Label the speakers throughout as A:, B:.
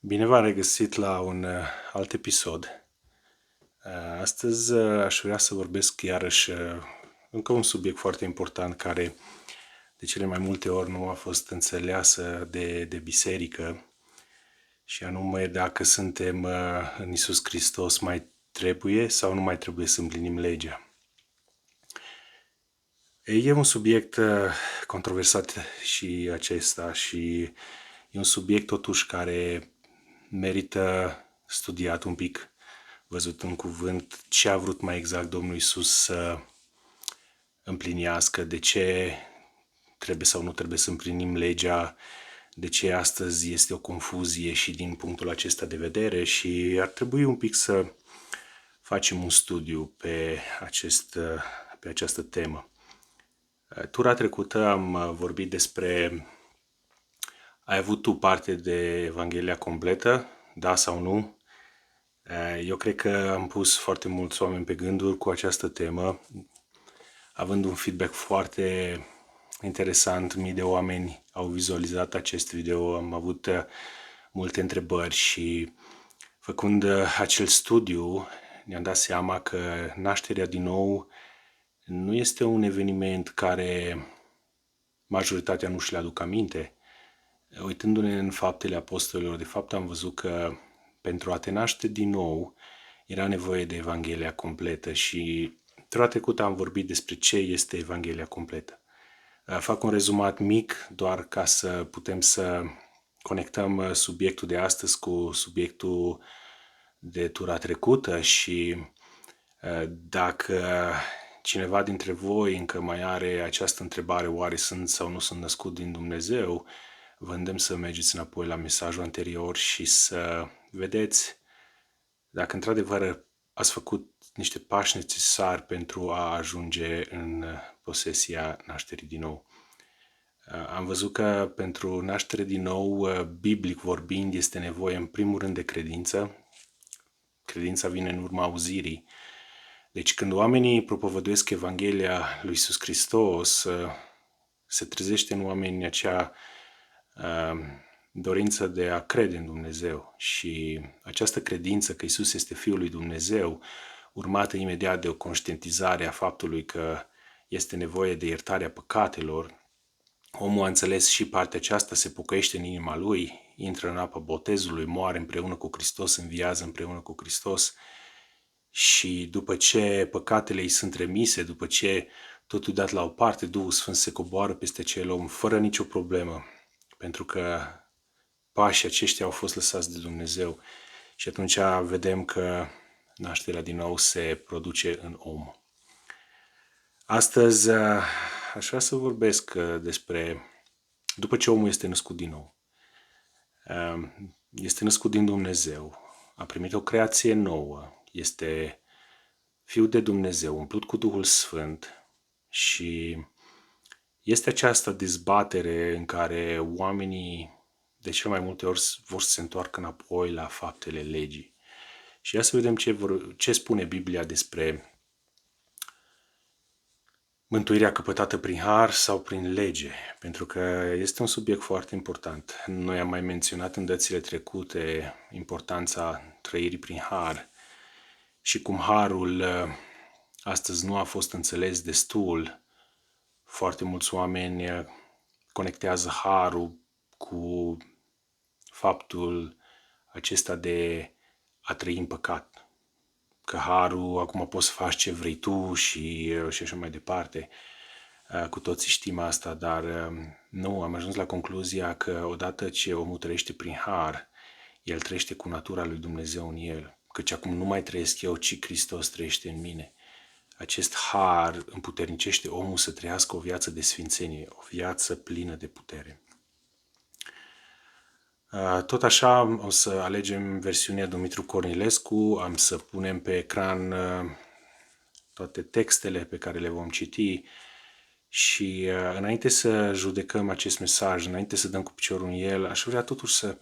A: Bine v-am regăsit la un alt episod. Astăzi aș vrea să vorbesc iarăși încă un subiect foarte important care de cele mai multe ori nu a fost înțeleasă de biserică, și anume dacă suntem în Iisus Hristos, mai trebuie sau nu mai trebuie să împlinim legea. E un subiect controversat și acesta, și e un subiect totuși care merită studiat un pic, văzut în cuvânt ce a vrut mai exact Domnul Iisus să împlinească, de ce trebuie sau nu trebuie să împlinim legea, de ce astăzi este o confuzie și din punctul acesta de vedere, și ar trebui un pic să facem un studiu pe această temă. Tura trecută am vorbit despre: ai avut tu parte de Evanghelia completă, da sau nu? Eu cred că am pus foarte mulți oameni pe gânduri cu această temă, având un feedback foarte interesant. Mii de oameni au vizualizat acest video, am avut multe întrebări și făcând acel studiu ne-am dat seama că nașterea din nou nu este un eveniment care majoritatea nu și le aduc aminte. Uitându-ne în Faptele Apostolilor, de fapt am văzut că pentru a te naște din nou era nevoie de Evanghelia completă, și tura trecută am vorbit despre ce este Evanghelia completă. Fac un rezumat mic doar ca să putem să conectăm subiectul de astăzi cu subiectul de tura trecută, și dacă cineva dintre voi încă mai are această întrebare, oare sunt sau nu sunt născut din Dumnezeu, vă îndemn să mergeți înapoi la mesajul anterior și să vedeți dacă într-adevăr ați făcut niște pași necesari pentru a ajunge în posesia nașterii din nou. Am văzut că pentru naștere din nou, biblic vorbind, este nevoie în primul rând de credință. Credința vine în urma auzirii. Deci când oamenii propovăduiesc Evanghelia lui Iisus Hristos, se trezește în oameni acea dorință de a crede în Dumnezeu, și această credință că Iisus este Fiul lui Dumnezeu, urmată imediat de o conștientizare a faptului că este nevoie de iertarea păcatelor, omul a înțeles și partea aceasta, se pocăiește în inima lui, intră în apa botezului, moare împreună cu Hristos, înviază împreună cu Hristos, și după ce păcatele îi sunt remise, după ce totul dat la o parte, Duhul Sfânt se coboară peste acel om fără nicio problemă, pentru că pașii aceștia au fost lăsați de Dumnezeu, și atunci vedem că nașterea din nou se produce în om. Astăzi aș vrea să vorbesc despre după ce omul este născut din nou. Este născut din Dumnezeu, a primit o creație nouă, este Fiul de Dumnezeu, umplut cu Duhul Sfânt, și este această dezbatere în care oamenii de cele mai multe ori vor să se întoarcă înapoi la faptele legii. Și ia să vedem ce spune Biblia despre mântuirea căpătată prin har sau prin lege, pentru că este un subiect foarte important. Noi am mai menționat în dățile trecute importanța trăirii prin har și cum harul astăzi nu a fost înțeles destul. Foarte mulți oameni conectează harul cu faptul acesta de a trăi în păcat. Că harul, acum poți să faci ce vrei tu și așa mai departe. Cu toții știm asta, dar nu, am ajuns la concluzia că odată ce omul trăiește prin har, el trăiește cu natura lui Dumnezeu în el. Căci acum nu mai trăiesc eu, ci Hristos trăiește în mine. Acest har împuternicește omul să trăiască o viață de sfințenie, o viață plină de putere. Tot așa o să alegem versiunea Dumitru Cornilescu, am să punem pe ecran toate textele pe care le vom citi, și înainte să judecăm acest mesaj, înainte să dăm cu piciorul în el, aș vrea totuși să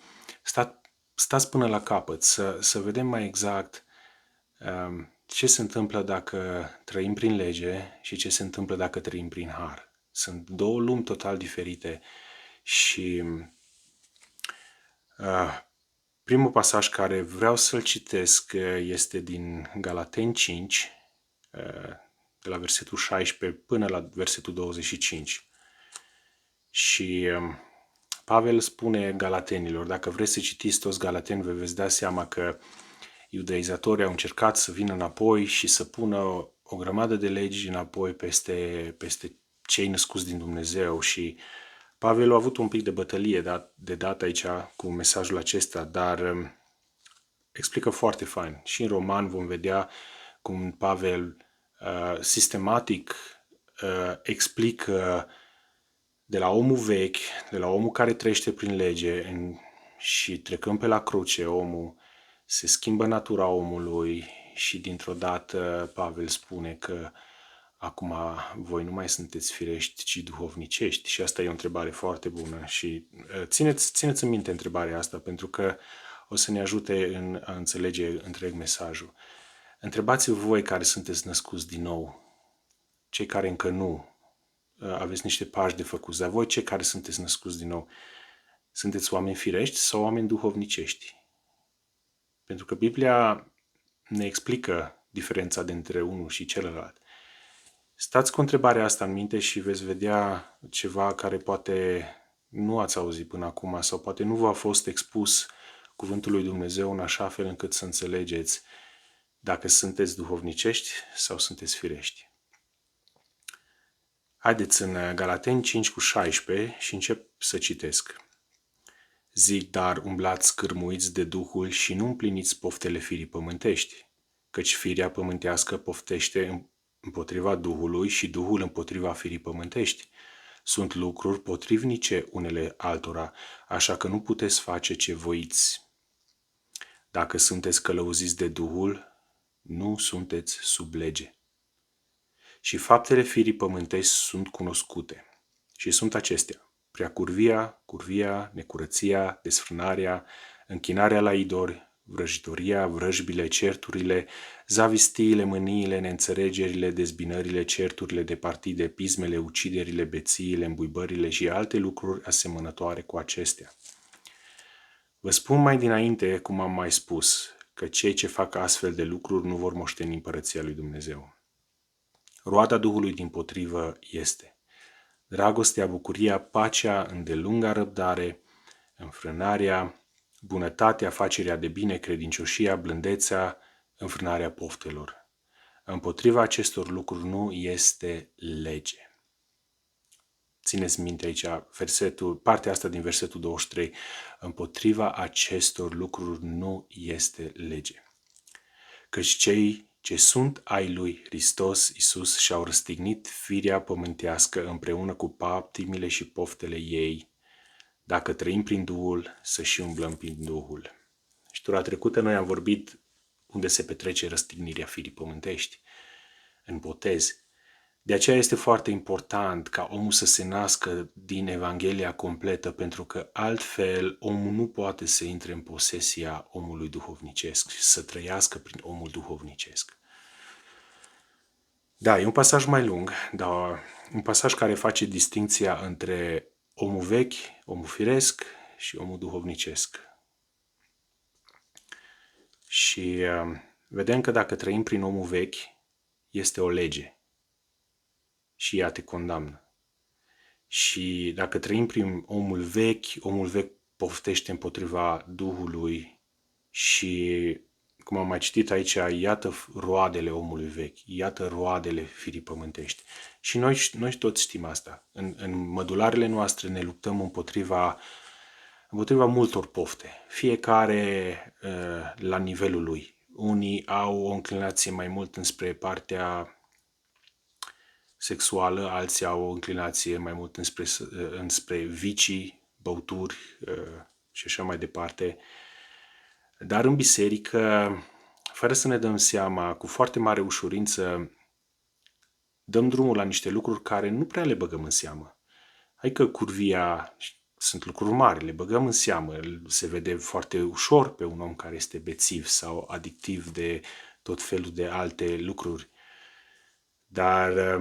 A: stați până la capăt, să vedem mai exact ce se întâmplă dacă trăim prin lege și ce se întâmplă dacă trăim prin har. Sunt două lumi total diferite, și Primul pasaj care vreau să-l citesc este din Galateni 5, de la versetul 16 până la versetul 25. Și Pavel spune galatenilor, dacă vreți să citiți toți Galateni, vă veți da seama că iudaizatorii au încercat să vină înapoi și să pună o grămadă de legi înapoi peste cei născuți din Dumnezeu și Pavel a avut un pic de bătălie de dat aici cu mesajul acesta, dar explică foarte fain. Și în Roman vom vedea cum Pavel sistematic explică de la omul vechi, de la omul care trăiește prin lege și trecând pe la cruce, omul se schimbă natura omului și dintr-o dată Pavel spune că acum voi nu mai sunteți firești, ci duhovnicești. Și asta e o întrebare foarte bună și țineți în minte întrebarea asta pentru că o să ne ajute în a înțelege întreg mesajul. Întrebați-vă voi care sunteți născuți din nou, cei care încă nu, aveți niște pași de făcut, dar voi cei care sunteți născuți din nou, sunteți oameni firești sau oameni duhovnicești? Pentru că Biblia ne explică diferența dintre unul și celălalt. Stați cu întrebarea asta în minte și veți vedea ceva care poate nu ați auzit până acum sau poate nu v-a fost expus cuvântul lui Dumnezeu în așa fel încât să înțelegeți dacă sunteți duhovnicești sau sunteți firești. Haideți în Galateni 5:16 și încep să citesc. Zic, dar umblați cârmuiți de Duhul și nu împliniți poftele firii pământești, căci firea pământească poftește împotriva Duhului și Duhul împotriva firii pământești. Sunt lucruri potrivnice unele altora, așa că nu puteți face ce voiți. Dacă sunteți călăuziți de Duhul, nu sunteți sub lege. Și faptele firii pământești sunt cunoscute. Și sunt acestea: curvia, necurăția, desfrânarea, închinarea la idoli, vrăjitoria, vrăjbile, certurile, zavistiile, mâniile, neînțelegerile, dezbinările, certurile de partide, pismele, uciderile, bețiile, îmbuibările și alte lucruri asemănătoare cu acestea. Vă spun mai dinainte, cum am mai spus, că cei ce fac astfel de lucruri nu vor moșteni împărăția lui Dumnezeu. Roada Duhului dimpotrivă este dragostea, bucuria, pacea, îndelunga răbdare, înfrânarea, bunătatea, facerea de bine, credincioșia, blândețea, înfrânarea poftelor. Împotriva acestor lucruri nu este lege. Țineți minte aici partea asta din versetul 23. Împotriva acestor lucruri nu este lege. Căci cei ce sunt ai lui Hristos Iisus și-au răstignit firea pământească împreună cu patimile și poftele ei. Dacă trăim prin Duhul, să și umblăm prin Duhul. Și tura trecută noi am vorbit unde se petrece răstignirea firii pământești, în botez. De aceea este foarte important ca omul să se nască din Evanghelia completă, pentru că altfel omul nu poate să intre în posesia omului duhovnicesc și să trăiască prin omul duhovnicesc. Da, e un pasaj mai lung, dar un pasaj care face distinția între omul vechi, omul firesc și omul duhovnicesc. Și vedem că dacă trăim prin omul vechi, este o lege și ea te condamnă. Și dacă trăim prin omul vechi poftește împotriva Duhului și, cum am mai citit aici, iată roadele omului vechi, iată roadele firii pământești. Și noi toți știm asta. În mădularele noastre ne luptăm împotriva multor pofte, fiecare la nivelul lui. Unii au o înclinație mai mult înspre partea sexuală, alții au o înclinație mai mult înspre vicii, băuturi și așa mai departe. Dar în biserică, fără să ne dăm seama, cu foarte mare ușurință, dăm drumul la niște lucruri care nu prea le băgăm în seamă. Adică curvia sunt lucruri mari, le băgăm în seamă. Se vede foarte ușor pe un om care este bețiv sau adictiv de tot felul de alte lucruri. Dar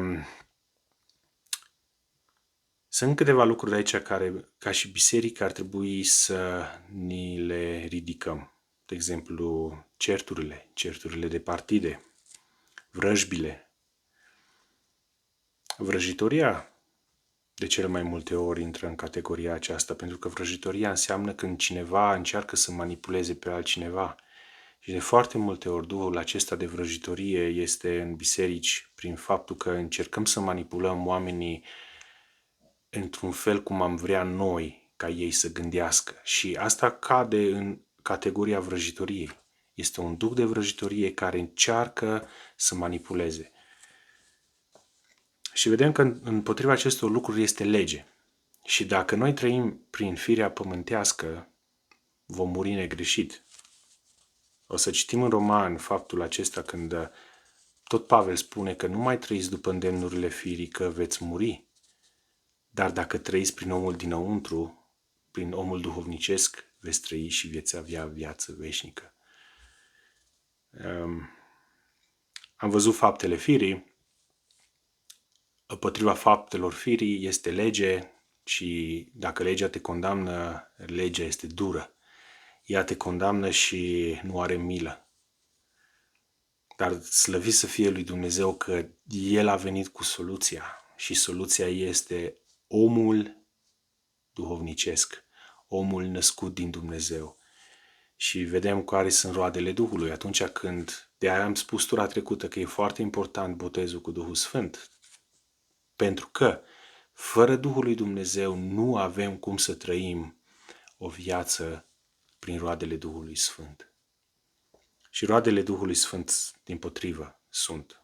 A: Sunt câteva lucruri aici care, ca și biserică, ar trebui să ni le ridicăm. De exemplu, certurile de partide, vrăjbile. Vrăjitoria de cele mai multe ori intră în categoria aceasta, pentru că vrăjitoria înseamnă când cineva încearcă să manipuleze pe altcineva. Și de foarte multe ori duhul acesta de vrăjitorie este în biserici prin faptul că încercăm să manipulăm oamenii într-un fel cum am vrea noi ca ei să gândească. Și asta cade în categoria vrăjitoriei. Este un duh de vrăjitorie care încearcă să manipuleze. Și vedem că împotriva acestor lucruri este lege. Și dacă noi trăim prin firea pământească, vom muri negreșit. O să citim în Roman faptul acesta când tot Pavel spune că nu mai trăiți după îndemnurile firii, că veți muri. Dar dacă trăiți prin omul dinăuntru, prin omul duhovnicesc, veți trăi și veți avea viață veșnică. Am văzut faptele firii. Împotriva faptelor firii este lege și dacă legea te condamnă, legea este dură. Ea te condamnă și nu are milă. Dar slăvit să fie lui Dumnezeu că El a venit cu soluția și soluția este omul duhovnicesc, omul născut din Dumnezeu. Și vedem care sunt roadele Duhului atunci când, de-aia am spus tura trecută că e foarte important botezul cu Duhul Sfânt. Pentru că fără Duhul lui Dumnezeu nu avem cum să trăim o viață prin roadele Duhului Sfânt. Și roadele Duhului Sfânt, dimpotrivă, sunt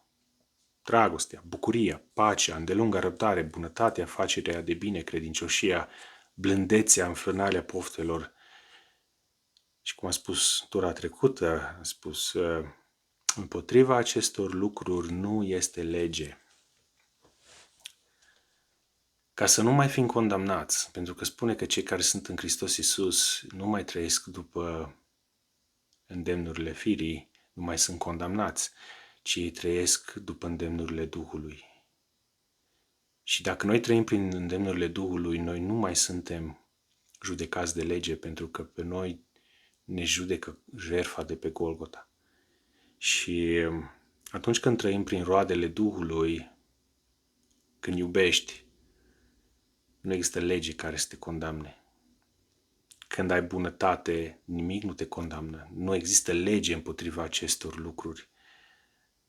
A: dragostea, bucuria, pacea, îndelunga răbdare, bunătatea, facerea de bine, credincioșia, blândețea, înfrânarea poftelor. Și cum a spus tura trecută, a spus, împotriva acestor lucruri nu este lege. Ca să nu mai fim condamnați, pentru că spune că cei care sunt în Hristos Iisus nu mai trăiesc după îndemnurile firii, nu mai sunt condamnați, ci ei trăiesc după îndemnurile Duhului. Și dacă noi trăim prin îndemnurile Duhului, noi nu mai suntem judecați de lege, pentru că pe noi ne judecă jertfa de pe Golgota. Și atunci când trăim prin roadele Duhului, când iubești, nu există lege care să te condamne. Când ai bunătate, nimic nu te condamnă. Nu există lege împotriva acestor lucruri.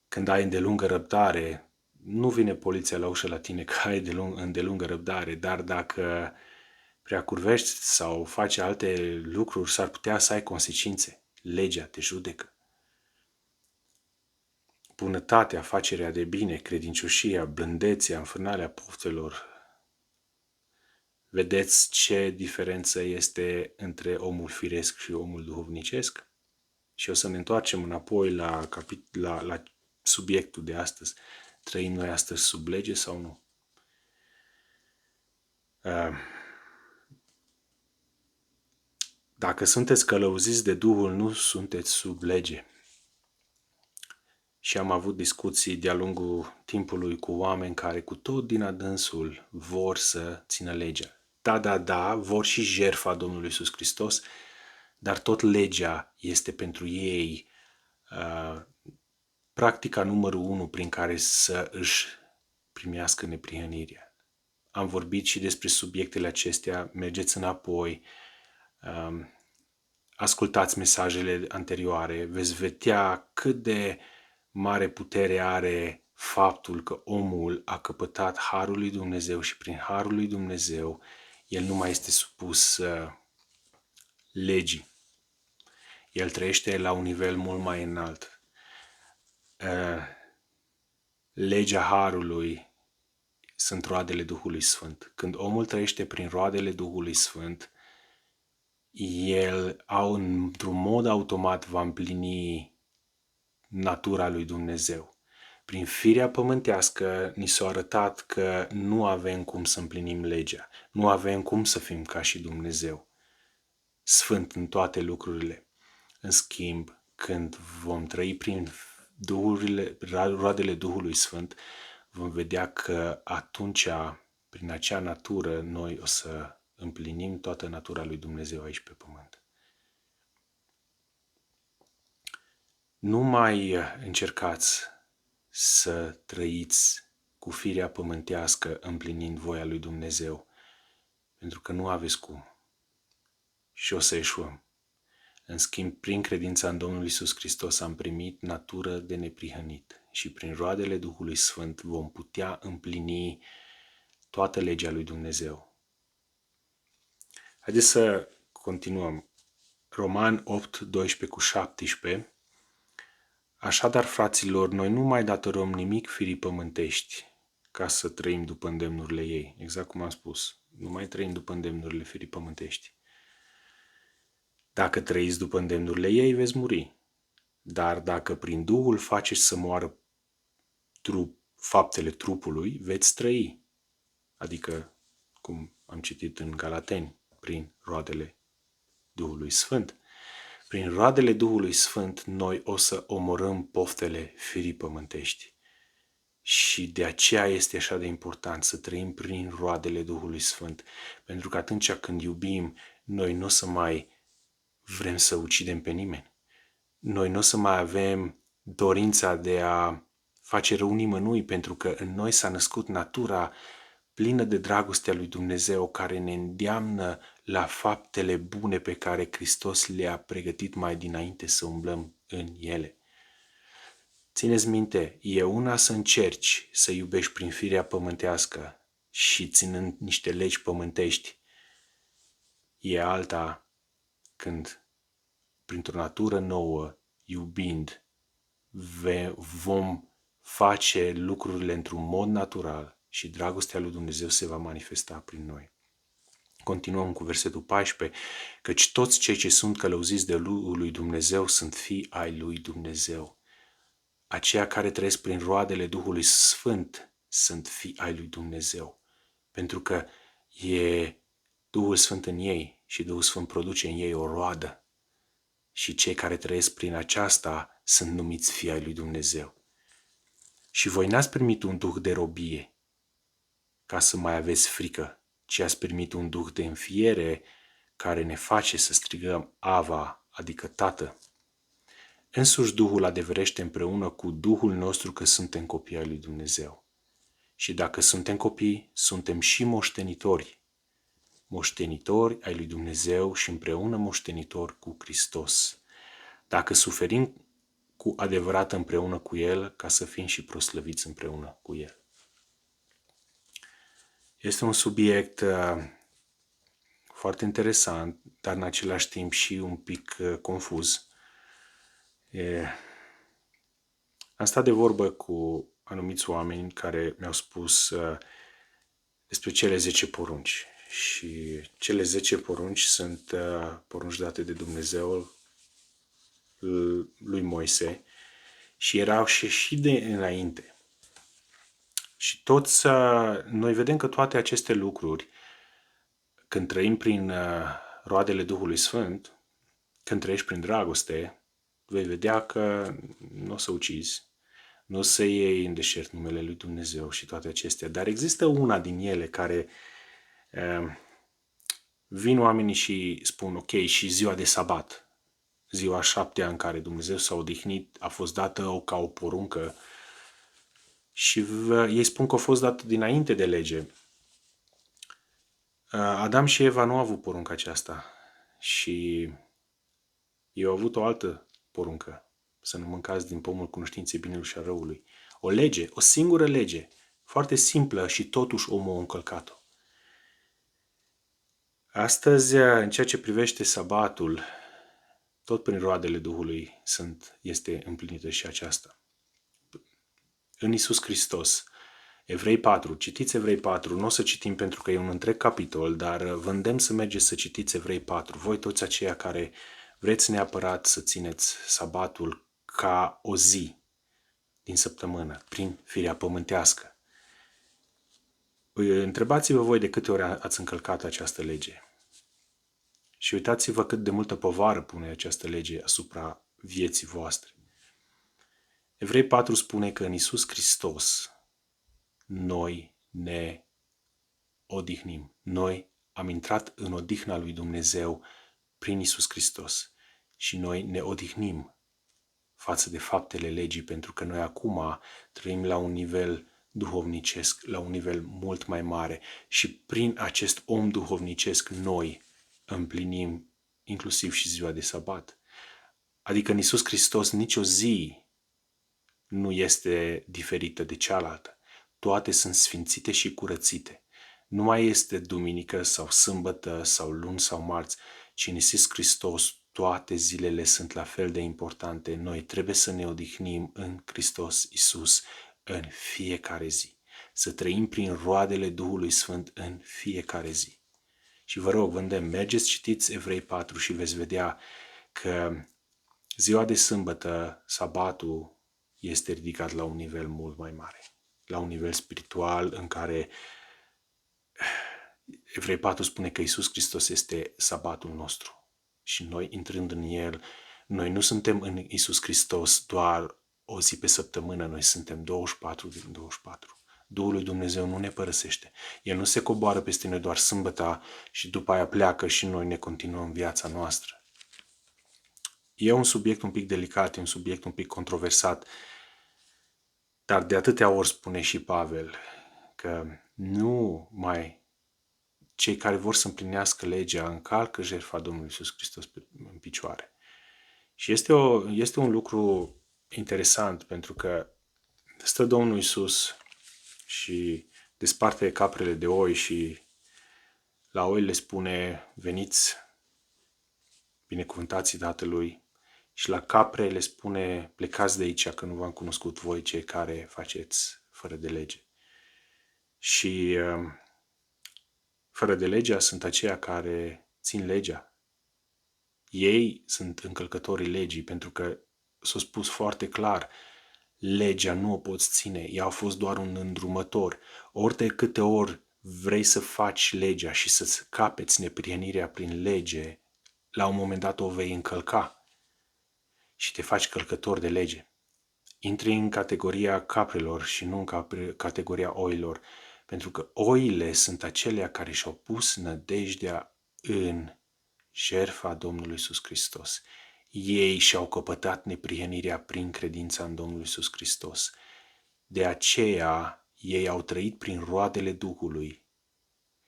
A: Când ai îndelungă răbdare, nu vine poliția la ușă la tine că ai îndelungă răbdare, dar dacă prea curvești sau faci alte lucruri, s-ar putea să ai consecințe. Legea te judecă. Bunătatea, facerea de bine, credincioșia, blândețea, înfrânarea poftelor. Vedeți ce diferență este între omul firesc și omul duhovnicesc? Și o să ne întoarcem înapoi la subiectul de astăzi. Trăim noi astăzi sub lege sau nu? Dacă sunteți călăuziți de Duhul, nu sunteți sub lege. Și am avut discuții de-a lungul timpului cu oameni care cu tot din adânsul vor să țină legea. Da, vor și jertfa Domnului Iisus Hristos, dar tot legea este pentru ei practica numărul 1 prin care să își primească neprihănirea. Am vorbit și despre subiectele acestea, mergeți înapoi, ascultați mesajele anterioare, veți vedea cât de mare putere are faptul că omul a căpătat harul lui Dumnezeu și prin harul lui Dumnezeu el nu mai este supus legii. El trăiește la un nivel mult mai înalt. Legea harului sunt roadele Duhului Sfânt. Când omul trăiește prin roadele Duhului Sfânt, el, într-un mod automat, va împlini natura lui Dumnezeu. Prin firea pământească ni s-a arătat că nu avem cum să împlinim legea. Nu avem cum să fim ca și Dumnezeu, sfânt în toate lucrurile. În schimb, când vom trăi prin roadele Duhului Sfânt, vom vedea că atunci prin acea natură noi o să împlinim toată natura lui Dumnezeu aici pe pământ. Nu mai încercați să trăiți cu firea pământească împlinind voia lui Dumnezeu, pentru că nu aveți cum și o să eșuăm. În schimb, prin credința în Domnul Iisus Hristos am primit natură de neprihănit și prin roadele Duhului Sfânt vom putea împlini toată legea lui Dumnezeu. Haideți să continuăm. Roman 8, 12-17. Așadar, fraților, noi nu mai datorăm nimic firii pământești ca să trăim după îndemnurile ei. Exact cum am spus, nu mai trăim după îndemnurile firii pământești. Dacă trăiți după îndemnurile ei, veți muri. Dar dacă prin Duhul faceți să moară faptele trupului, veți trăi. Adică, cum am citit în Galateni, prin roadele Duhului Sfânt. Prin roadele Duhului Sfânt, noi o să omorâm poftele firii pământești. Și de aceea este așa de important să trăim prin roadele Duhului Sfânt. Pentru că atunci când iubim, noi nu o să mai vrem să ucidem pe nimeni. Noi nu o să mai avem dorința de a face rău nimănui, pentru că în noi s-a născut natura plină de dragostea lui Dumnezeu, care ne îndeamnă la faptele bune pe care Hristos le-a pregătit mai dinainte să umblăm în ele. Țineți minte, e una să încerci să iubești prin firea pământească și ținând niște legi pământești. E alta când, printr-o natură nouă, iubind, vom face lucrurile într-un mod natural și dragostea lui Dumnezeu se va manifesta prin noi. Continuăm cu versetul 14, căci toți cei ce sunt călăuziți de lui Dumnezeu sunt fii ai lui Dumnezeu. Aceia care trăiesc prin roadele Duhului Sfânt sunt fii ai lui Dumnezeu. Pentru că e Duhul Sfânt în ei și Duhul Sfânt produce în ei o roadă. Și cei care trăiesc prin aceasta sunt numiți fii ai lui Dumnezeu. Și voi n-ați primit un duh de robie ca să mai aveți frică, ci ați primit un duh de înfiere care ne face să strigăm Ava, adică Tată. Însuși Duhul adeverește împreună cu Duhul nostru că suntem copii ai lui Dumnezeu. Și dacă suntem copii, suntem și moștenitori. Moștenitori ai lui Dumnezeu și împreună moștenitori cu Hristos. Dacă suferim cu adevărat împreună cu El, ca să fim și proslăviți împreună cu El. Este un subiect foarte interesant, dar în același timp și un pic confuz. Am stat de vorbă cu anumiți oameni care mi-au spus despre cele 10 porunci. Și cele 10 porunci sunt porunci date de Dumnezeu lui Moise și erau și de înainte. Și toți, noi vedem că toate aceste lucruri, când trăim prin roadele Duhului Sfânt, când trăiești prin dragoste, vei vedea că nu o să ucizi, nu o să iei în deșert numele lui Dumnezeu și toate acestea. Dar există una din ele care vin oamenii și spun, ok, și ziua de sabat, ziua 7-a în care Dumnezeu s-a odihnit, a fost dată ca o poruncă și ei spun că a fost dată dinainte de lege. Adam și Eva nu au avut porunca aceasta și ei au avut o altă poruncă, să nu mâncați din pomul cunoștinței binelui și a răului. O lege, o singură lege, foarte simplă și totuși omul a încălcat-o. Astăzi, în ceea ce privește sabatul, tot prin roadele Duhului este împlinită și aceasta. În Iisus Hristos, Evrei 4, citiți Evrei 4, nu o să citim pentru că e un întreg capitol, dar vă îndemn să mergeți să citiți Evrei 4. Voi toți aceia care vreți neapărat să țineți sabatul ca o zi din săptămână, prin firea pământească. Întrebați-vă voi de câte ori ați încălcat această lege. Și uitați-vă cât de multă povară pune această lege asupra vieții voastre. Evrei 4 spune că în Iisus Hristos noi ne odihnim. Noi am intrat în odihna lui Dumnezeu prin Iisus Hristos și noi ne odihnim față de faptele legii, pentru că noi acum trăim la un nivel duhovnicesc, la un nivel mult mai mare și prin acest om duhovnicesc noi împlinim inclusiv și ziua de sabat. Adică în Iisus Hristos nicio zi nu este diferită de cealaltă. Toate sunt sfințite și curățite. Nu mai este duminică sau sâmbătă sau luni sau marți, ci în Iisus Hristos toate zilele sunt la fel de importante. Noi trebuie să ne odihnim în Hristos Iisus în fiecare zi. Să trăim prin roadele Duhului Sfânt în fiecare zi. Și vă rog, vă îndemn, mergeți, citiți Evrei 4 și veți vedea că ziua de sâmbătă, sabatul, este ridicat la un nivel mult mai mare. La un nivel spiritual în care Evrei 4 spune că Iisus Hristos este sabatul nostru. Și noi, intrând în El, noi nu suntem în Iisus Hristos doar o zi pe săptămână, noi suntem 24 din 24. Duhul lui Dumnezeu nu ne părăsește. El nu se coboară peste noi doar sâmbăta și după aia pleacă și noi ne continuăm viața noastră. E un subiect un pic delicat, e un subiect un pic controversat, dar de atâtea ori spune și Pavel că nu mai cei care vor să împlinească legea încalcă jertfa Domnului Iisus Hristos în picioare. Și este un lucru interesant, pentru că stă Domnul Iisus și desparte caprele de oi și la oi le spune: veniți, binecuvântații Tatălui, și la capre le spune: plecați de aici, că nu v-am cunoscut voi cei care faceți fără de lege. Și fără de legea sunt aceia care țin legea. Ei sunt încălcătorii legii, pentru că s-a spus foarte clar, legea nu o poți ține, ea a fost doar un îndrumător. Ori de câte ori vrei să faci legea și să-ți capeți neprienirea prin lege, la un moment dat o vei încălca și te faci călcător de lege. Intri în categoria caprelor și nu în categoria oilor, pentru că oile sunt acelea care și-au pus nădejdea în jertfa Domnului Iisus Hristos. Ei și-au căpătat neprihănirea prin credința în Domnul Iisus Hristos. De aceea ei au trăit prin roadele Duhului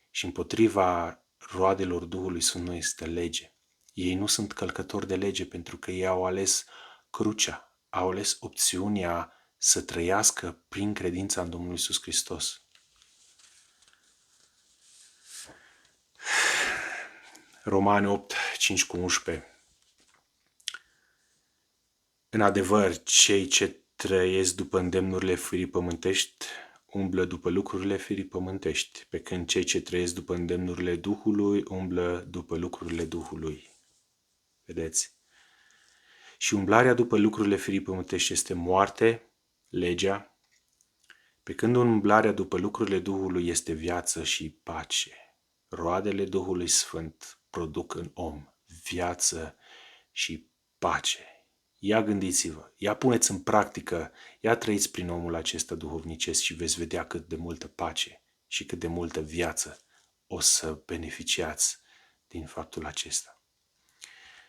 A: și împotriva roadelor Duhului nu este lege. Ei nu sunt călcători de lege pentru că ei au ales crucea, au ales opțiunea să trăiască prin credința în Domnul Iisus Hristos. Romani 8, 5-11. În adevăr, cei ce trăiesc după îndemnurile firii pământești umblă după lucrurile firii pământești, pe când cei ce trăiesc după îndemnurile Duhului umblă după lucrurile Duhului. Vedeți? Și umblarea după lucrurile firii pământești este moarte, legea, pe când umblarea după lucrurile Duhului este viață și pace. Roadele Duhului Sfânt produc în om viață și pace. Ia gândiți-vă, ia puneți în practică, ia trăiți prin omul acesta duhovnicesc și veți vedea cât de multă pace și cât de multă viață o să beneficiați din faptul acesta.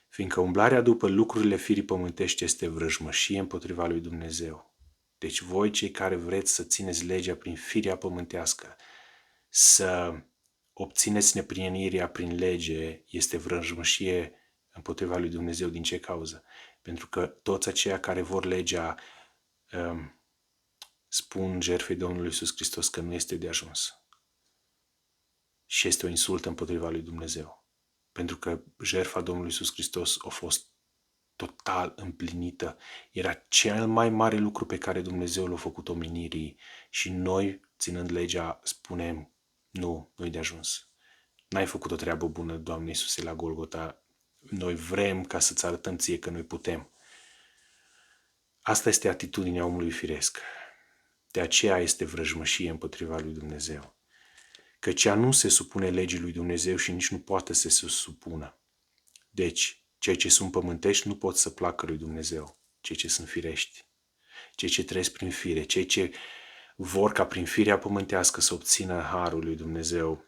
A: Fiindcă umblarea după lucrurile firii pământești este vrăjmășie împotriva lui Dumnezeu. Deci voi, cei care vreți să țineți legea prin firea pământească, să obțineți neprienirea prin lege, este vrăjmășie împotriva lui Dumnezeu. Din ce cauză? Pentru că toți aceia care vor legea spun jertfei Domnului Iisus Hristos că nu este de ajuns. Și este o insultă împotriva lui Dumnezeu. Pentru că jertfa Domnului Iisus Hristos a fost total împlinită. Era cel mai mare lucru pe care Dumnezeu l-a făcut omenirii și noi, ținând legea, spunem: nu-i de ajuns. N-ai făcut o treabă bună, Doamne Iisuse, la Golgota. Noi vrem ca să-ți arătăm ție că noi putem. Asta este atitudinea omului firesc. De aceea este vrăjmășie împotriva lui Dumnezeu. Căci ea nu se supune legii lui Dumnezeu și nici nu poate să se supună. Deci, cei ce sunt pământești nu pot să placă lui Dumnezeu, cei ce sunt firești, cei ce trăiesc prin fire, cei ce vor ca prin firea pământească să obțină harul lui Dumnezeu.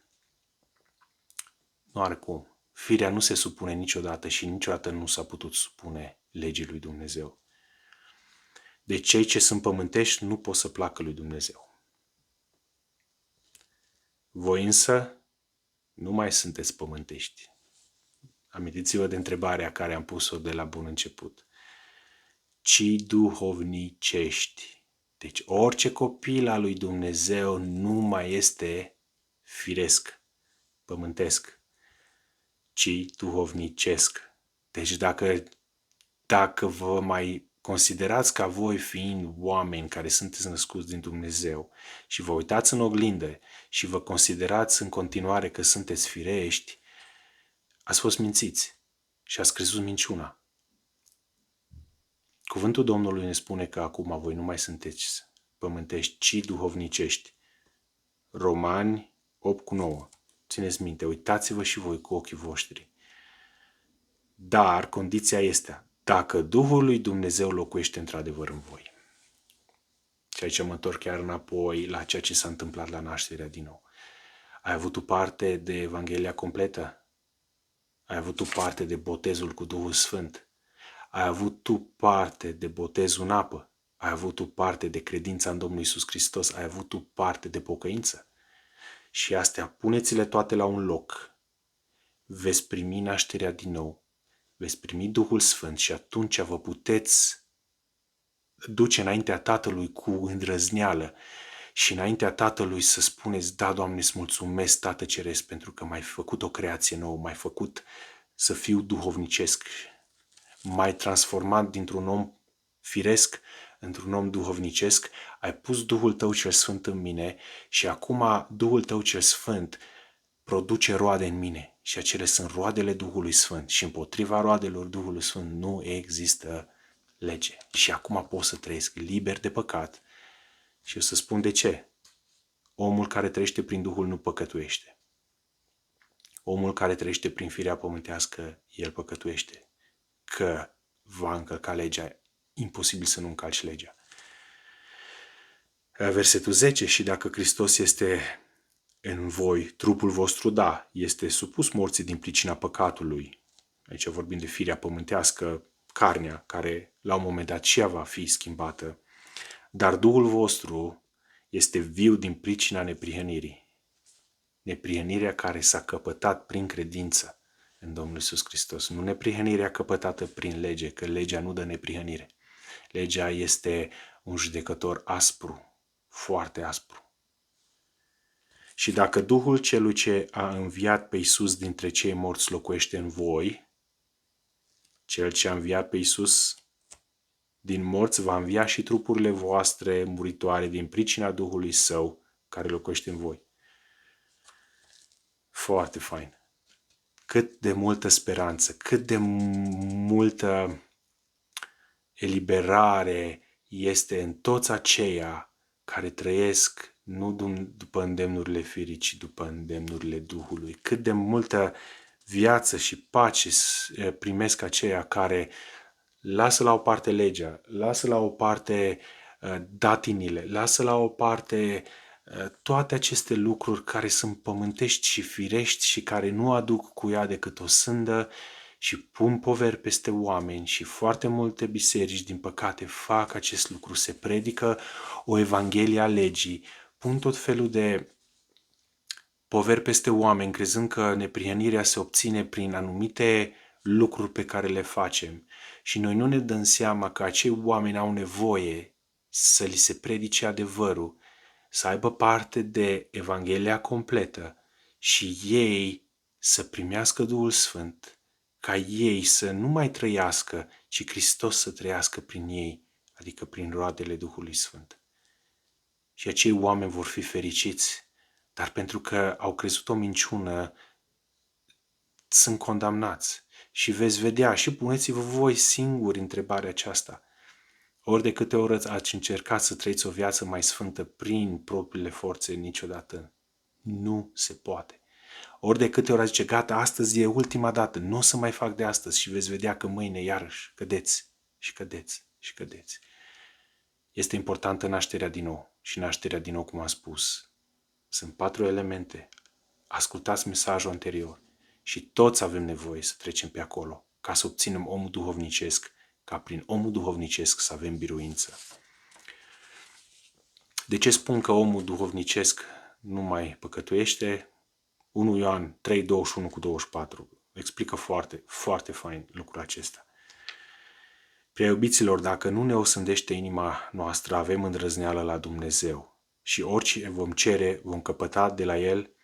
A: Nu are cum. Firea nu se supune niciodată și niciodată nu s-a putut supune legii lui Dumnezeu. Deci cei ce sunt pământești nu pot să placă lui Dumnezeu. Voi însă nu mai sunteți pământești. Amintiți-vă de întrebarea care am pus-o de la bun început. Ci duhovnicești. Deci orice copil al lui Dumnezeu nu mai este firesc, pământesc, ci duhovnicesc. Deci dacă vă mai considerați ca voi fiind oameni care sunteți născuți din Dumnezeu și vă uitați în oglindă și vă considerați în continuare că sunteți firești, ați fost mințiți și ați crezut minciuna. Cuvântul Domnului ne spune că acum voi nu mai sunteți pământești, ci duhovnicești. Romani 8:9. Țineți minte, uitați-vă și voi cu ochii voștri. Dar condiția este dacă Duhul lui Dumnezeu locuiește într-adevăr în voi. Și aici mă întorc chiar înapoi la ceea ce s-a întâmplat la nașterea din nou. Ai avut o parte de Evanghelia completă? Ai avut o parte de botezul cu Duhul Sfânt? Ai avut tu parte de botezul în apă? Ai avut tu parte de credința în Domnul Iisus Hristos? Ai avut tu parte de pocăință? Și astea, puneți-le toate la un loc. Veți primi nașterea din nou. Veți primi Duhul Sfânt și atunci vă puteți duce înaintea Tatălui cu îndrăzneală și înaintea Tatălui să spuneți: da, Doamne, îți mulțumesc, Tată Ceresc, pentru că m-ai făcut o creație nouă, m-ai făcut să fiu duhovnicesc, m-ai transformat dintr-un om firesc într-un om duhovnicesc, ai pus Duhul Tău cel Sfânt în mine și acum Duhul Tău cel Sfânt produce roade în mine și acele sunt roadele Duhului Sfânt și împotriva roadelor Duhului Sfânt nu există lege. Și acum pot să trăiesc liber de păcat și o să spun de ce. Omul care trăiește prin Duhul nu păcătuiește. Omul care trăiește prin firea pământească, el păcătuiește. Că va încălca legea, imposibil să nu încalci legea. Versetul 10, și dacă Hristos este în voi, trupul vostru, da, este supus morții din pricina păcatului. Aici vorbim de firea pământească, carnea, care la un moment dat și ea va fi schimbată. Dar Duhul vostru este viu din pricina neprihănirii. Neprihănirea care s-a căpătat prin credință în Domnul Iisus Hristos. Nu neprihănirea căpătată prin lege, că legea nu dă neprihănire. Legea este un judecător aspru, foarte aspru. Și dacă Duhul celui ce a înviat pe Iisus dintre cei morți locuiește în voi, cel ce a înviat pe Iisus din morți va învia și trupurile voastre muritoare din pricina Duhului Său care locuiește în voi. Foarte fain. Cât de multă speranță, cât de multă eliberare este în toți aceia care trăiesc nu după îndemnurile firii, ci după îndemnurile Duhului. Cât de multă viață și pace primesc aceia care lasă la o parte legea, lasă la o parte datinile, lasă la o parte toate aceste lucruri care sunt pământești și firești și care nu aduc cu ea decât o sândă și pun poveri peste oameni. Și foarte multe biserici, din păcate, fac acest lucru. Se predică o evanghelie a legii, pun tot felul de poveri peste oameni, crezând că neprihănirea se obține prin anumite lucruri pe care le facem. Și noi nu ne dăm seama că acei oameni au nevoie să li se predice adevărul, să aibă parte de Evanghelia completă și ei să primească Duhul Sfânt, ca ei să nu mai trăiască, ci Hristos să trăiască prin ei, adică prin roadele Duhului Sfânt. Și acei oameni vor fi fericiți, dar pentru că au crezut o minciună, sunt condamnați. Și veți vedea, și puneți-vă voi singuri întrebarea aceasta. Ori de câte ori ați încercat să trăiți o viață mai sfântă prin propriile forțe, niciodată nu se poate. Ori de câte ori ați zice, gata, astăzi e ultima dată, nu o să mai fac de astăzi, și veți vedea că mâine iarăși cădeți și cădeți și cădeți. Este importantă nașterea din nou. și nașterea din nou, cum am spus. Sunt 4 elemente. Ascultați mesajul anterior și toți avem nevoie să trecem pe acolo ca să obținem omul duhovnicesc, ca prin omul duhovnicesc să avem biruință. De ce spun că omul duhovnicesc nu mai păcătuiește? 1 Ioan 3, 21 cu 24 explică foarte, foarte fain lucrul acesta. Prea iubiților, dacă nu ne osândește inima noastră, avem îndrăzneală la Dumnezeu și orice vom cere, vom căpăta de la El,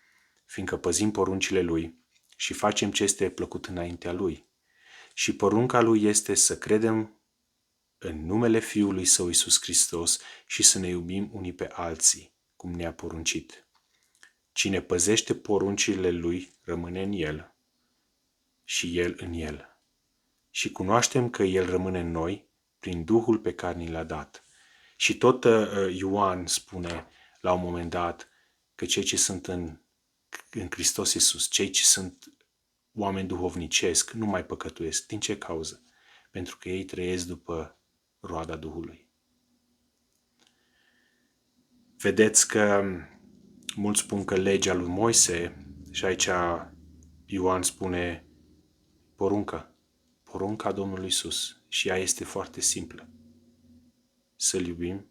A: fiindcă păzim poruncile Lui și facem ce este plăcut înaintea Lui. Și porunca Lui este să credem în numele Fiului Său Iisus Hristos și să ne iubim unii pe alții, cum ne-a poruncit. Cine păzește poruncile Lui rămâne în El și El în El. Și cunoaștem că El rămâne în noi prin Duhul pe care ni l-a dat. Și tot Ioan spune la un moment dat că cei ce sunt în Hristos Iisus, cei ce sunt oameni duhovnicesc, nu mai păcătuiesc. Din ce cauză? Pentru că ei trăiesc după roada Duhului. Vedeți că mulți spun că legea lui Moise, și aici Ioan spune porunca Domnului Iisus, și ea este foarte simplă. Să-L iubim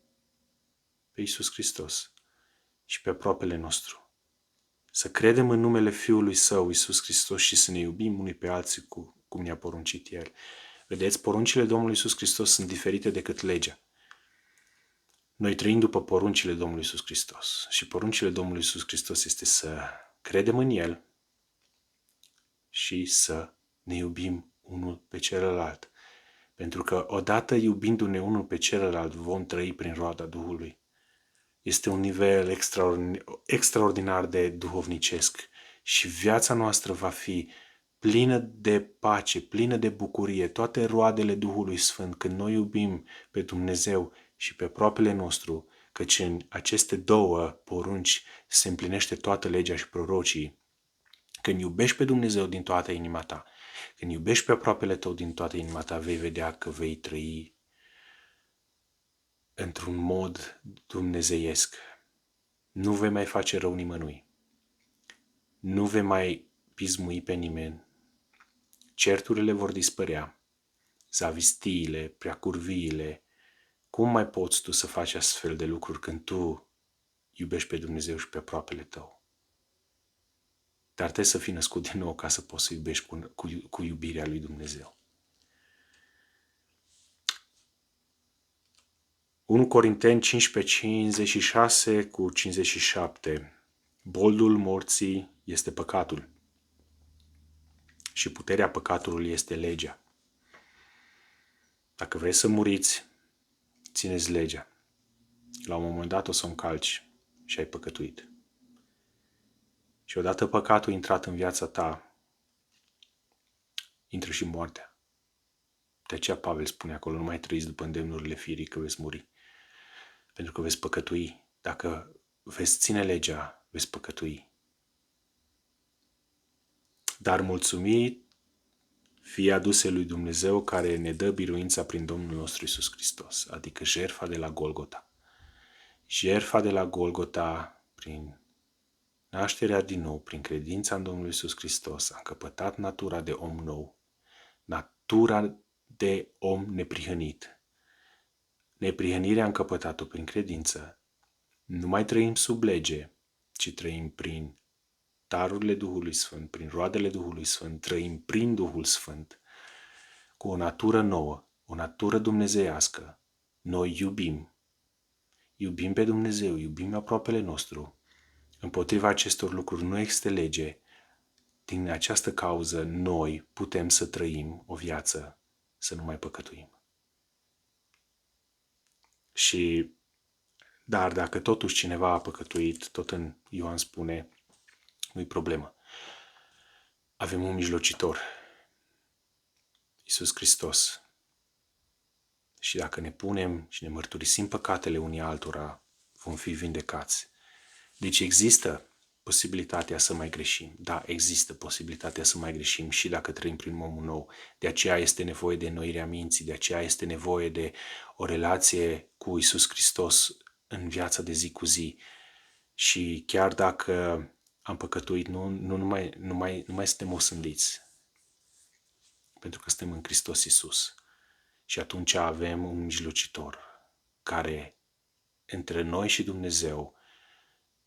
A: pe Iisus Hristos și pe aproapele nostru. Să credem în numele Fiului Său, Iisus Hristos, și să ne iubim unii pe alții cum ne-a poruncit El. Vedeți, poruncile Domnului Iisus Hristos sunt diferite decât legea. Noi trăim după poruncile Domnului Iisus Hristos și poruncile Domnului Iisus Hristos este să credem în El și să ne iubim unul pe celălalt. Pentru că odată iubindu-ne unul pe celălalt vom trăi prin roada Duhului. Este un nivel extraordinar de duhovnicesc și viața noastră va fi plină de pace, plină de bucurie, toate roadele Duhului Sfânt, când noi iubim pe Dumnezeu și pe aproapele nostru, căci în aceste două porunci se împlinește toată legea și prorocii. Când iubești pe Dumnezeu din toată inima ta, când iubești pe aproapele tău din toată inima ta, vei vedea că vei trăi într-un mod dumnezeiesc. Nu vei mai face rău nimănui. Nu vei mai pismui pe nimeni. Certurile vor dispărea. Zavistiile, preacurviile. Cum mai poți tu să faci astfel de lucruri când tu iubești pe Dumnezeu și pe aproapele tău? Dar trebuie să fii născut din nou ca să poți să iubești cu iubirea lui Dumnezeu. 1 Corinteni 15:56 cu 57. Boldul morții este păcatul și puterea păcatului este legea. Dacă vrei să muriți, țineți legea. La un moment dat o să o încalci și ai păcătuit. Și odată păcatul intrat în viața ta, intră și moartea. De aceea Pavel spune acolo, nu mai trăiți după îndemnurile firii că veți muri. Pentru că veți păcătui. Dacă veți ține legea, veți păcătui. Dar mulțumit fie aduse lui Dumnezeu care ne dă biruința prin Domnul nostru Iisus Hristos, adică jertfa de la Golgota. Jertfa de la Golgota, prin nașterea din nou, prin credința în Domnul Iisus Hristos, a încăpătat natura de om nou, natura de om neprihănit. Neprihănirea a încăpătat-o prin credință. Nu mai trăim sub lege, ci trăim prin darurile Duhului Sfânt, prin roadele Duhului Sfânt, trăim prin Duhul Sfânt, cu o natură nouă, o natură dumnezeiască. Noi iubim. Iubim pe Dumnezeu, iubim aproapele nostru. Împotriva acestor lucruri nu există lege. Din această cauză noi putem să trăim o viață, să nu mai păcătuim. Dar dacă totuși cineva a păcătuit, tot în Ioan spune, nu-i problemă. Avem un mijlocitor, Iisus Hristos. Și dacă ne punem și ne mărturisim păcatele unii altora, vom fi vindecați. Deci există posibilitatea să mai greșim. Da, există posibilitatea să mai greșim și dacă trăim prin omul nou. De aceea este nevoie de înnoirea minții, de aceea este nevoie de o relație cu Iisus Hristos în viața de zi cu zi. Și chiar dacă am păcătuit, nu mai suntem osândiți, pentru că suntem în Hristos Iisus. Și atunci avem un mijlocitor care între noi și Dumnezeu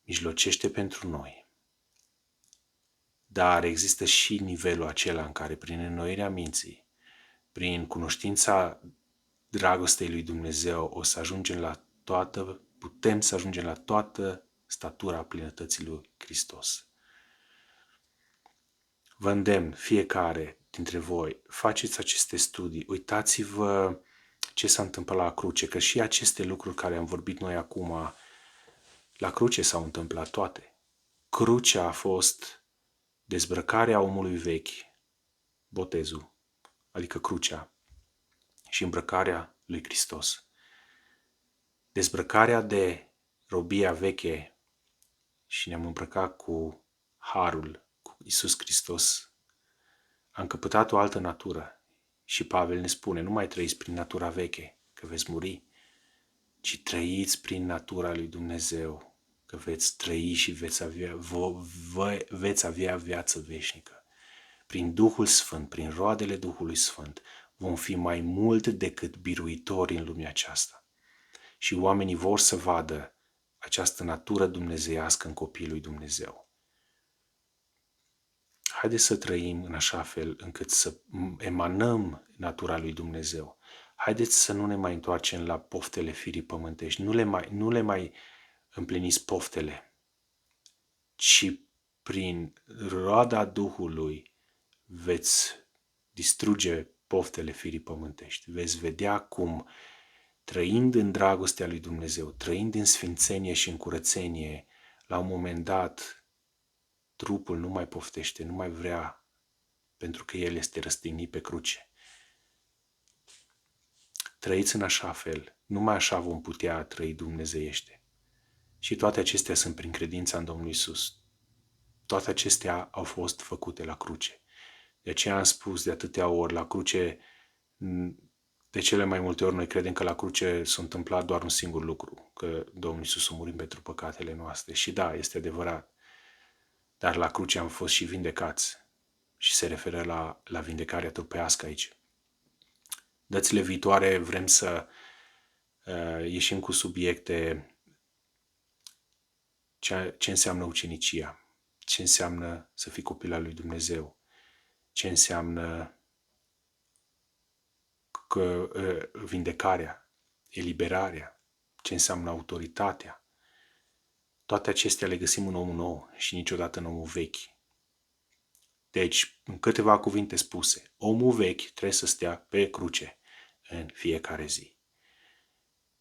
A: mijlocește pentru noi. Dar există și nivelul acela în care, prin înnoirea minții, prin cunoștința dragostei lui Dumnezeu, putem să ajungem la toată statura plinătății lui Hristos. Vă îndemn, fiecare dintre voi, faceți aceste studii, uitați-vă ce s-a întâmplat la cruce, că și aceste lucruri care am vorbit noi acum, la cruce s-au întâmplat toate. Crucea a fost dezbrăcarea omului vechi, botezul, adică crucea, și îmbrăcarea lui Hristos. Dezbrăcarea de robia veche și ne-am îmbrăcat cu harul, cu Iisus Hristos. Am căpătat o altă natură și Pavel ne spune, nu mai trăiți prin natura veche, că veți muri, ci trăiți prin natura lui Dumnezeu, că veți trăi și veți avea viață veșnică. Prin Duhul Sfânt, prin roadele Duhului Sfânt, vom fi mai mult decât biruitori în lumea aceasta. Și oamenii vor să vadă această natură dumnezeiască în copiii lui Dumnezeu. Haideți să trăim în așa fel încât să emanăm natura lui Dumnezeu. Haideți să nu ne mai întoarcem la poftele firii pământești. Nu le mai împliniți poftele, ci prin roada Duhului veți distruge poftele firii pământești. Veți vedea cum, trăind în dragostea lui Dumnezeu, trăind în sfințenie și în curățenie, la un moment dat, trupul nu mai poftește, nu mai vrea, pentru că el este răstignit pe cruce. Trăiți în așa fel, numai așa vom putea trăi dumnezeiește. Și toate acestea sunt prin credința în Domnul Iisus. Toate acestea au fost făcute la cruce. De aceea am spus de atâtea ori, la cruce, de cele mai multe ori noi credem că la cruce s-a întâmplat doar un singur lucru, că Domnul Iisus a murit pentru păcatele noastre. Și da, este adevărat. Dar la cruce am fost și vindecați. Și se referă la vindecarea trupească aici. Dățile viitoare vrem să ieșim cu subiecte ce înseamnă ucenicia, ce înseamnă să fii copil al lui Dumnezeu, ce înseamnă vindecarea, eliberarea, ce înseamnă autoritatea. Toate acestea le găsim în omul nou și niciodată în omul vechi. Deci, în câteva cuvinte spuse, omul vechi trebuie să stea pe cruce în fiecare zi.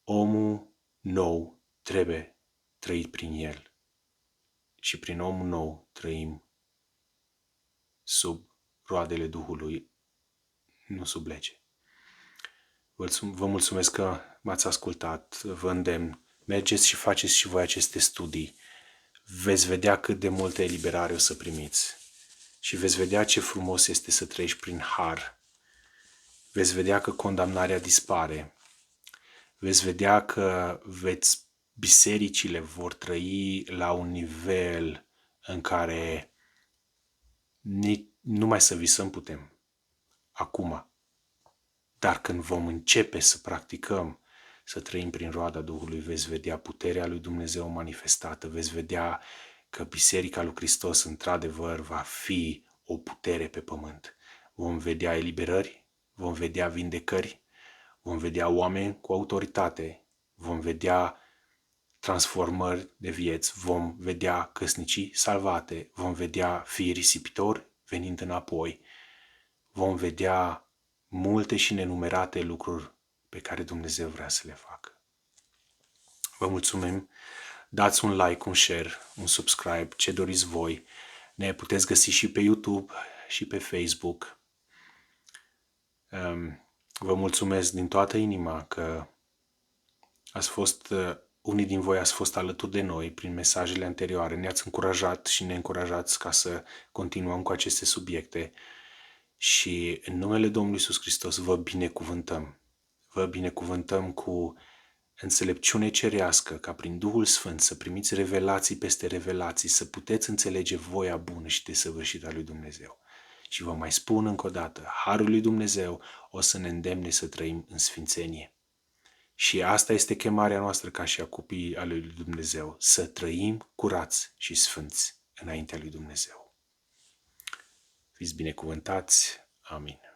A: Omul nou trebuie trăit prin el. Și prin omul nou trăim sub roadele Duhului, nu sub lege. Vă mulțumesc că m-ați ascultat, vă îndemn, mergeți și faceți și voi aceste studii. Veți vedea cât de multă eliberare o să primiți și veți vedea ce frumos este să trăiești prin har. Veți vedea că condamnarea dispare. Veți vedea că bisericile vor trăi la un nivel în care numai să visăm putem acum. Dar când vom începe să practicăm, să trăim prin roada Duhului, veți vedea puterea lui Dumnezeu manifestată, veți vedea că Biserica lui Hristos într-adevăr va fi o putere pe pământ. Vom vedea eliberări, vom vedea vindecări, vom vedea oameni cu autoritate, vom vedea transformări de vieți, vom vedea căsnicii salvate, vom vedea fii risipitori venind înapoi, vom vedea multe și nenumerate lucruri pe care Dumnezeu vrea să le facă. Vă mulțumim, dați un like, un share, un subscribe, ce doriți voi. Ne puteți găsi și pe YouTube și pe Facebook. Vă mulțumesc din toată inima că unii din voi ați fost alături de noi prin mesajele anterioare. Ne-ați încurajat și ne încurajați ca să continuăm cu aceste subiecte. Și în numele Domnului Iisus Hristos vă binecuvântăm. Vă binecuvântăm cu înțelepciune cerească, ca prin Duhul Sfânt să primiți revelații peste revelații, să puteți înțelege voia bună și desăvârșită a lui Dumnezeu. Și vă mai spun încă o dată, Harul lui Dumnezeu o să ne îndemne să trăim în sfințenie. Și asta este chemarea noastră ca și a copiii al lui Dumnezeu, să trăim curați și sfânți înaintea lui Dumnezeu. Fiți binecuvântați. Amin.